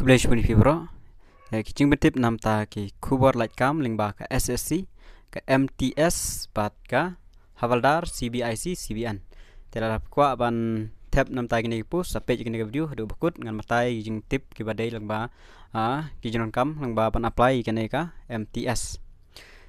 Kublai pun fibro. Kicing betip nam ta ki kubor light kam lingba ka SSC ka MTS bat ka Havaldar CBIC CBN. Tela kwa ban tap nam ta gini pus sampai gini video do bakut ngan matai jing tip ki badai lingba ki jinon kam lingba ban apply kene ka MTS.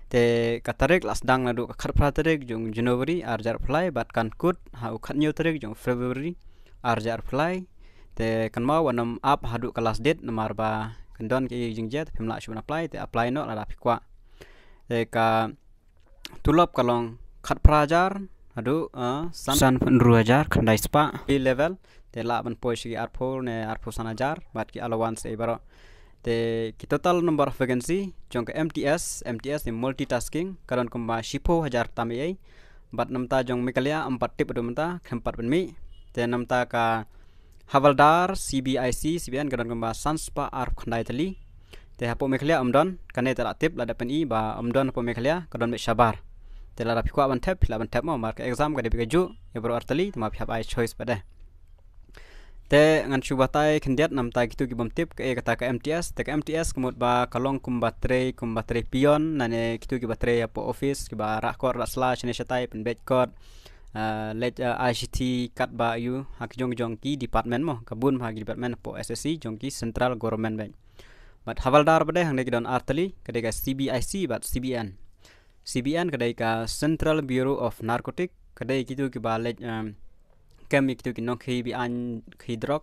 Te katarik las dang nadu ka kharpra tarik jung January arjar apply bat kan kut ha ukhat new tarik jung February arjar apply. Te kan mau wanam up hadu kelas date nomor ba kendon ki jing jet pemla shun apply te apply no la pikwa. Te ka tulop kalong khat prajar hadu san penru ajar khandai spa di level te la ban poi sigi arpol ne arpol sanajar bat ki allowance e baro. Te ki total number of vacancy jong ka MTS ni multitasking karon kumba shipo hajar tamai bat namta jong mekalia 4 tip adu menta khempat benmi te namta ka Havaldar CBIC CBN kadang kemba sanspa arf khandai tali te hapo mekhalia amdon kane tala tip la dapen I ba amdon hapo mekhalia kadon me shabar te la rapikwa ban tap mo mark exam kade bigaju e bro artali ma phap ai choice pada te ngan chubatai khendiat namta gitu ki bom tip ke kata ka MTS te ka MTS kemut ba kalong kumbatre pion nane gitu ki batre hapo office ki ba rakor slash ne shatai pen bet code let ICT kat ba you hak jong ki department mo kabun hak department po SSC jong ki central government bank but Havaldar bade hang don artali kadai ka CBIC bat CBN kadai ka Central Bureau of Narcotic kadai gitu ki ba let kem gitu ki nok hi bi an khi drug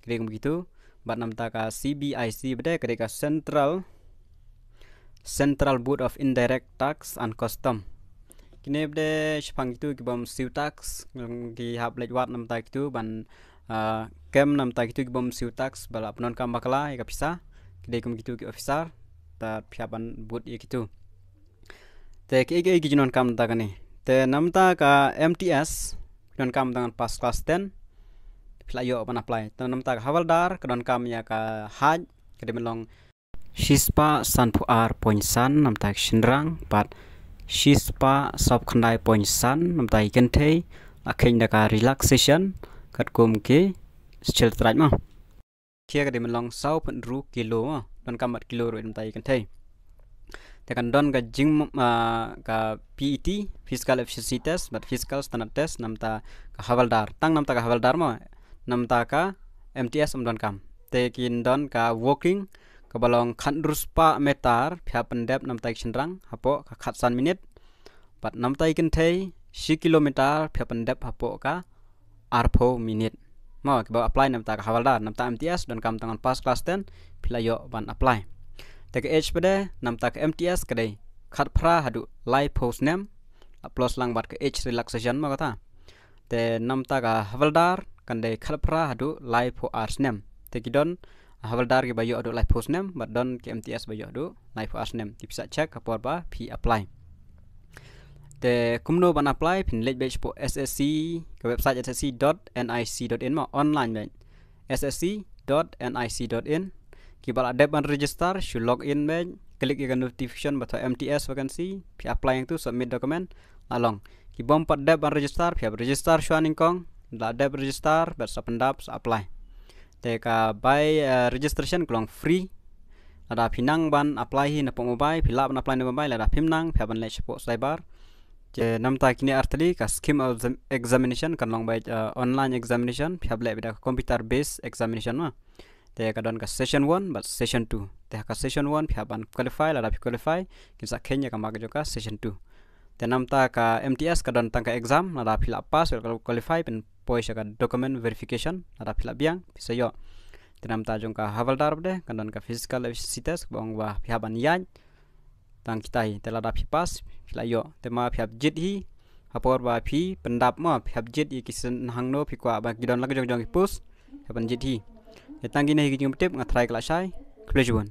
kadai gitu bat namta ka CBIC bade kadai ka Central Board of Indirect Tax and Custom kini bde sepang itu ki bom siu tax ki hab lej wat nam ta itu ban kem nam ta itu ki bom siu tax bala penon kam bakala ya kapisa kide kum gitu ki officer ta phiaban but ye gitu te ki jinon kam ta kani te nam ta ka MTS penon kam dengan pas class 10 playo ban apply te nam ta ka Havaldar kedon kam ya ka haj kide melong shispa sanpu ar poinsan nam ta shinrang bat Shispa sop khandai point san namtai kente akheng daka relaxation kat kum ke chill traj ma kia ka de melong sau penru kilo don kamat kilo ro namtai kente te kan don ga jing ka PET physical efficiency test but physical standard test namta ka Havaldar tang namta ka Havaldar ma namta ka MTS don kam te kin don ka walking kabalong khan ruspa metar phya pendep namtai chenrang hapo ka khatsan minute pat namtai kentei 10 kilometer phya pendep hapo ka arpo minute mo ka apply namta ka Havaldar namta MTS don kam tangan pas class 10 philayo ban apply te ka age pade namta ka MTS kadai khat phra hadu live post name plus lang bat ka age relaxation ma kata te namta ka Havaldar kandai khat phra hadu live for hours name te kidon Havaldar ki bayo adu live post name but don ki MTS bayo adu live hours name ti bisa check kapor ba pi apply te kumno ban apply pin lej page po SSC ke website ssc.nic.in ma online ben ssc.nic.in ki bala dep ban register should log in ben klik ikan notification bata MTS vacancy pi apply yang tu submit document along ki bom pat dep ban register pi register shwaning kong la dep register bat sapendap apply te ka by registration klong free ada pinang ban apply hi na mobile phila ban apply na mobile ada pimnang phaban le support cyber je namta kini artali ka scheme of examination kan long by online examination phable bida computer based examination ma te ka don ka session 1 but session 2 te ka session 1 phaban qualify ada qualify kinsa kenya ka mag joka session 2 te namta ka MTS ka don tangka exam ada phila pass kalau qualify pen poisa ka document verification ada phila biang bisa yo tenam ta jong ka Havaldar bde kan don ka physical efficiency test bong wa phiaban yan tang kitai tela da phi pass phila yo tema phiap jit hi hapor ba phi pendap ma phiap jit i kisen hangno phi kwa ba gidon lag jong jong pus phiaban jit hi tang gi nei gi jong tip nga try kla sai plejuan